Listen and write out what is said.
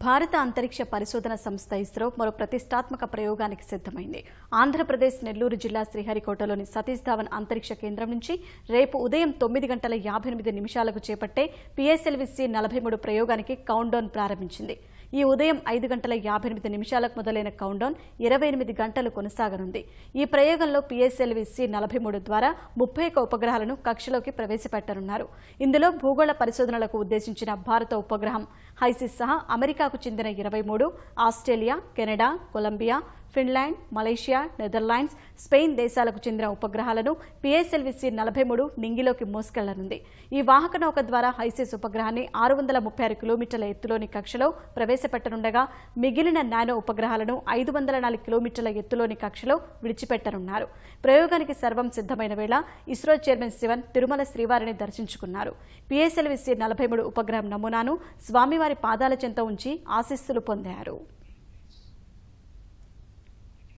భారత అంతరిక్ష పరిశోధన సంస్థ ఇస్రో మరో ప్రతిష్టాత్మక ప్రయోగానికి సిద్ధమైంది. ఆంధ్రప్రదేశ్ నెల్లూరు జిల్లా శ్రీహరికోటలోని సతీష్ ధావన్ అంతరిక్ష కేంద్రం నుంచి రేపు ఉదయం 9:58 చేపట్టే PSLV-C 43 ప్రయోగానికి కౌంట్డౌన్ ప్రారంభించింది. ఈ ఉదయం 5:58 మొదలైన కౌంట్డౌన్ 28 గంటలు కొనసాగనుంది. ఈ ప్రయోగంలో PSLV-C 43 ద్వారా 31 ఉపగ్రహాలను కక్షలోకి ప్రవేశపెట్టనున్నారు. ఇందులో భూగోళ పరిశోధనలకు ఉద్దేశించిన భారత ఉపగ్రహం హైసిస్ సహా అమెరికాకు చెందిన 23, Australia, Canada, Colombia, Finland, Malaysia, Netherlands, Spain దేశాలకు చెందిన ఉపగ్రహాలను PSLV-C 43 నింగిలోకి మోసుకెళ్లనుంది. ఈ వాహక నౌక ద్వారా హైసిస్ ఉపగ్రహాన్ని 636 కిలోమీటర్ల ఎత్తులోని కక్షలో ప్రవేశపెట్టనుండగా మిగిలిన నానో ఉపగ్రహాలను 504 కిలోమీటర్ల ఎత్తులోని కక్షలో విడిచిపెట్టనున్నారు. ప్రయోగానికి సర్వం సిద్ధమైన వేళ ఇస్రో చైర్మన్ శివన్ తిరుమల శ్రీవారిని దర్శించుకున్నారు. PSLV-C 43 ఉపగ్రహం నమూనాను స్వామివారి పాదాల చెంత ఉంచి ఆశీస్సులు పొందారు.